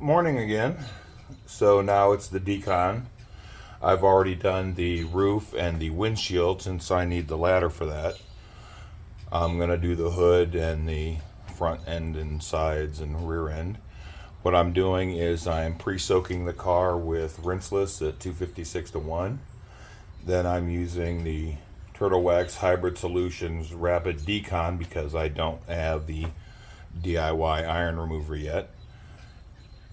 Morning again. So now it's the Decon. I've already done the roof and the windshield since I need the ladder for that. I'm going to do the hood and the front end and sides and rear end. What I'm doing is I'm pre-soaking the car with Rinseless at 256:1. Then I'm using the Turtle Wax Hybrid Solutions Rapid Decon because I don't have the DIY iron remover yet.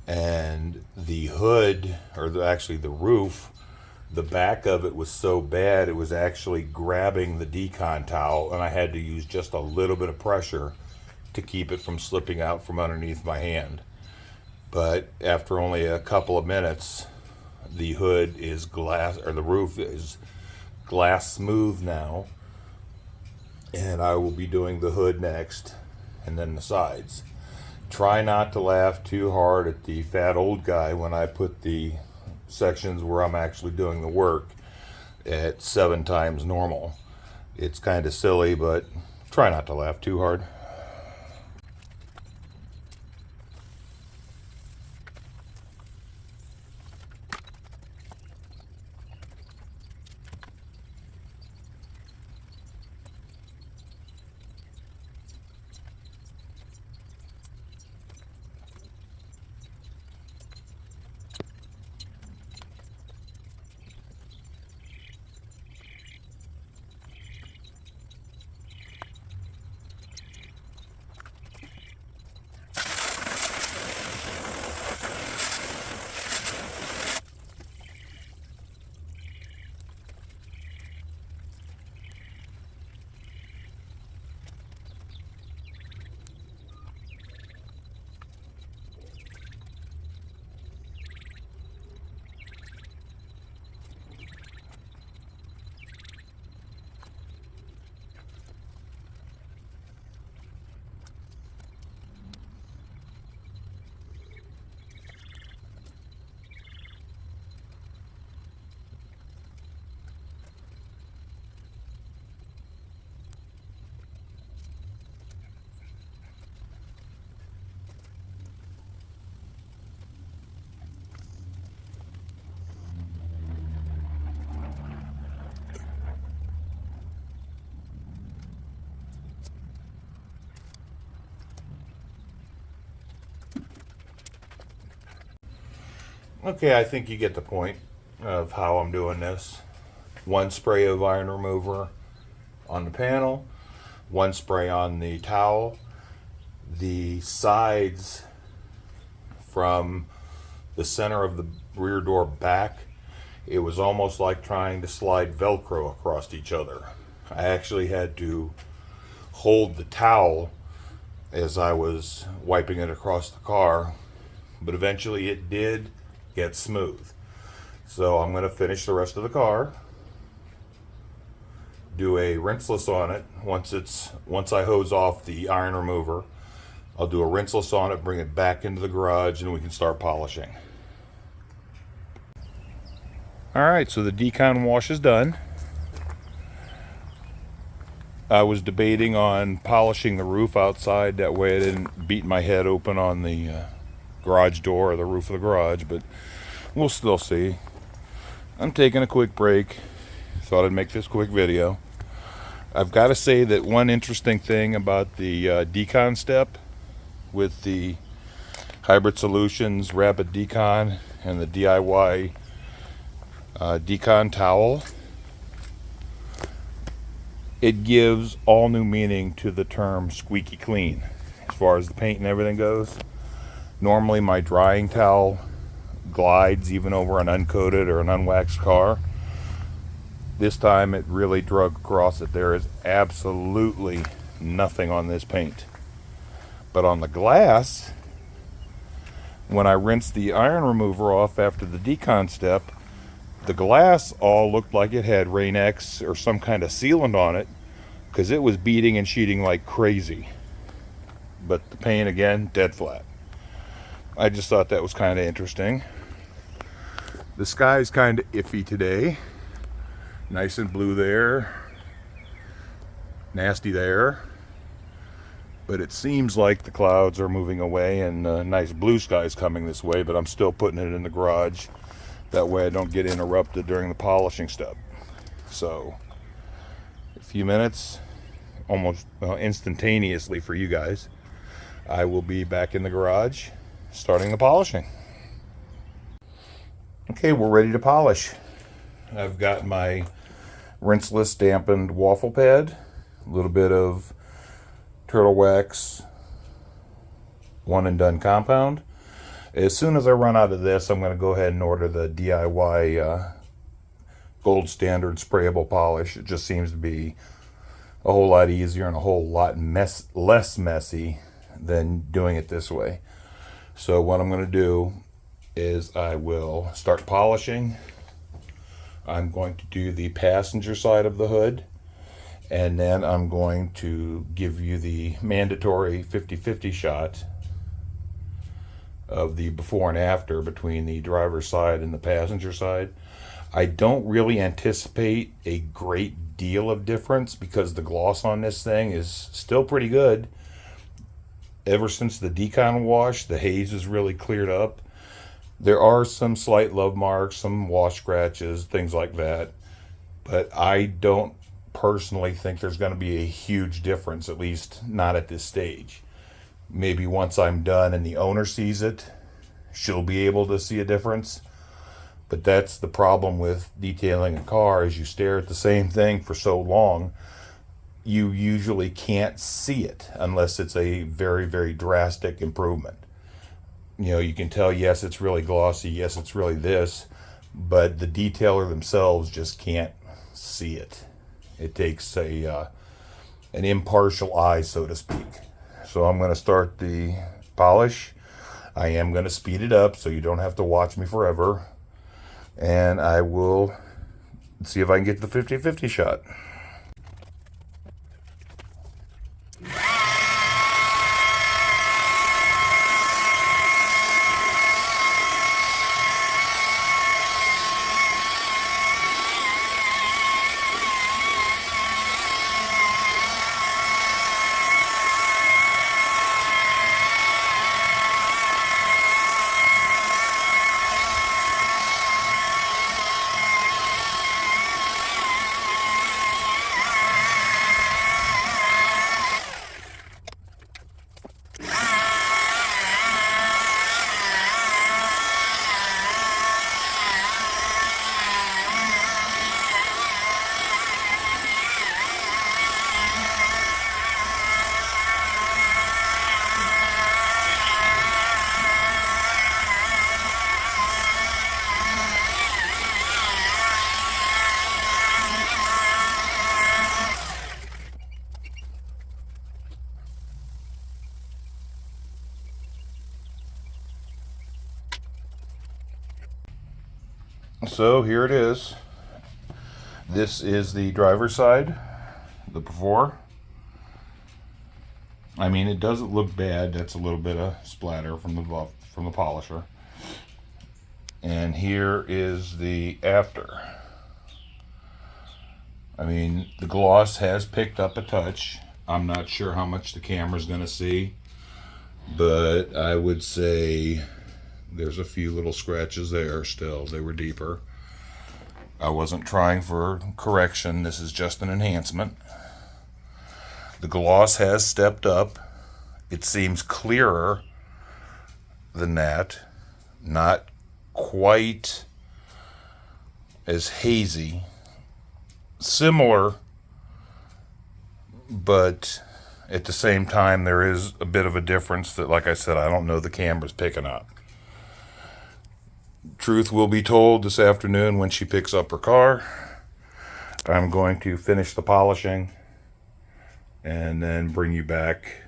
And the hood, or actually the roof, the back of it was so bad it was actually grabbing the Decon towel, and I had to use just a little bit of pressure to keep it from slipping out from underneath my hand. But after only a couple of minutes, the hood is glass, or the roof is glass smooth now, and I will be doing the hood next and then the sides. Try not to laugh too hard at the fat old guy when I put the sections where I'm actually doing the work at 7 times normal. It's kind of silly, but try not to laugh too hard. Okay, I think you get the point of how I'm doing this. One spray of iron remover on the panel, one spray on the towel. The sides from the center of the rear door back, it was almost like trying to slide Velcro across each other. I actually had to hold the towel as I was wiping it across the car, but eventually it did get smooth. So I'm going to finish the rest of the car, do a rinseless on it. Once I hose off the iron remover, I'll do a rinseless on it, bring it back into the garage, and we can start polishing. Alright, so the Decon wash is done. I was debating on polishing the roof outside, that way I didn't beat my head open on the garage door or the roof of the garage, but we'll still see. I'm taking a quick break. Thought I'd make this quick video. I've got to say that one interesting thing about the Decon step with the Hybrid Solutions Rapid Decon and the DIY Decon towel, it gives all new meaning to the term squeaky clean as far as the paint and everything goes. Normally my drying towel glides even over an uncoated or an unwaxed car. This time it really drug across it. There is absolutely nothing on this paint. But on the glass, when I rinsed the iron remover off after the Decon step, the glass all looked like it had Rain-X or some kind of sealant on it, because it was beating and sheeting like crazy. But the paint, again, dead flat. I just thought that was kind of interesting. The sky's kind of iffy today. Nice and blue there. Nasty there. But it seems like the clouds are moving away and nice blue skies coming this way, but I'm still putting it in the garage. That way I don't get interrupted during the polishing step. So, a few minutes, almost instantaneously for you guys, I will be back in the garage starting the polishing. Okay, we're ready to polish. I've got my Rinseless dampened waffle pad, a little bit of turtle wax, one and done compound. As soon as I run out of this, I'm going to go ahead and order the DIY gold standard sprayable polish. It just seems to be a whole lot easier and a whole lot less messy than doing it this way. So what I'm going to do is I will start polishing. I'm going to do the passenger side of the hood, and then I'm going to give you the mandatory 50-50 shot of the before and after between the driver's side and the passenger side. I don't really anticipate a great deal of difference because the gloss on this thing is still pretty good. Ever since the Decon wash, the haze is really cleared up. There are some slight love marks, some wash scratches, things like that. But I don't personally think there's going to be a huge difference, at least not at this stage. Maybe once I'm done and the owner sees it, she'll be able to see a difference. But that's the problem with detailing a car, is you stare at the same thing for so long, you usually can't see it unless it's a very, very drastic improvement. You know, you can tell, yes, it's really glossy, yes, it's really this, but the detailer themselves just can't see it. It takes an impartial eye, so to speak. So I'm going to start the polish. I am going to speed it up so you don't have to watch me forever. And I will see if I can get the 50-50 shot. So here it is. This is the driver's side, the before. I mean, it doesn't look bad. That's a little bit of splatter from the polisher. And here is the after. I mean, the gloss has picked up a touch. I'm not sure how much the camera's going to see, but I would say there's a few little scratches there still. They were deeper. I wasn't trying for correction. This is just an enhancement. The gloss has stepped up. It seems clearer than that. Not quite as hazy. Similar, but at the same time there is a bit of a difference that, like I said, I don't know the camera's picking up. Truth will be told this afternoon when she picks up her car. I'm going to finish the polishing and then bring you back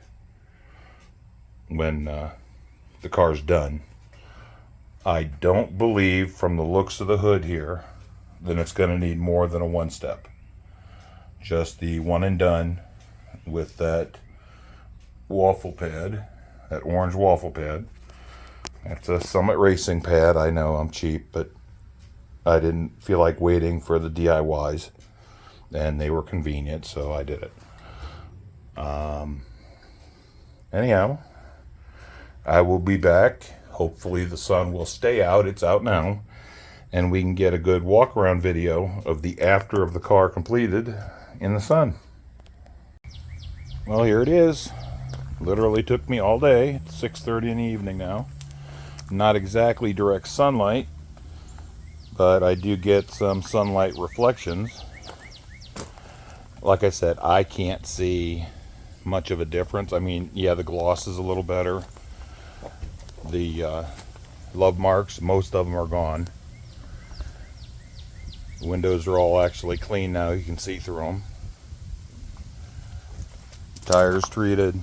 when the car's done. I don't believe, from the looks of the hood here, that it's going to need more than a one-step. Just the one and done with that waffle pad, that orange waffle pad. That's a Summit Racing pad. I know I'm cheap, but I didn't feel like waiting for the DIYs, and they were convenient, so I did it. Anyhow, I will be back. Hopefully the sun will stay out. It's out now. And we can get a good walk around video of the after of the car completed in the sun. Well, here it is. Literally took me all day. It's 6:30 in the evening now. Not exactly direct sunlight, but I do get some sunlight reflections. Like I said, I can't see much of a difference. I mean, yeah, the gloss is a little better. The love marks, most of them are gone. The windows are all actually clean now. You can see through them. Tires treated.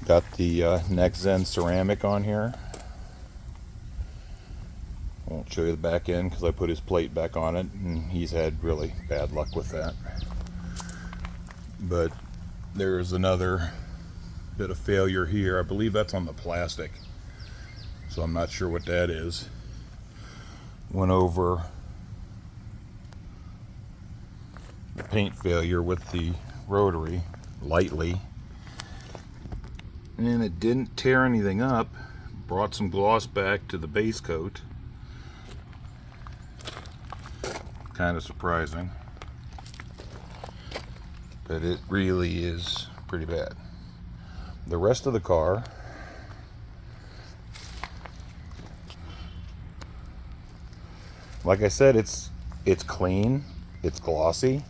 Got the Nxtzen ceramic on here. Won't show you the back end because I put his plate back on it, and he's had really bad luck with that. But there's another bit of failure here. I believe that's on the plastic, so I'm not sure what that is. Went over the paint failure with the rotary lightly, and it didn't tear anything up. Brought some gloss back to the base coat. Kind of surprising, but it really is pretty bad. The rest of the car, like I said, it's clean, it's glossy.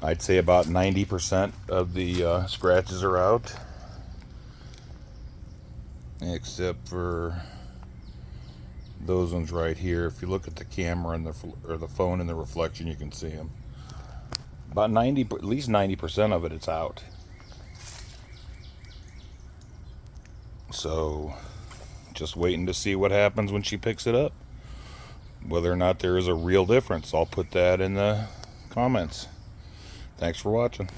I'd say about 90% of the scratches are out, except for those ones right here. If you look at the camera and the phone and the reflection, you can see them. About at least 90% of it's out. So just waiting to see what happens when she picks it up. Whether or not there is a real difference, I'll put that in the comments. Thanks for watching.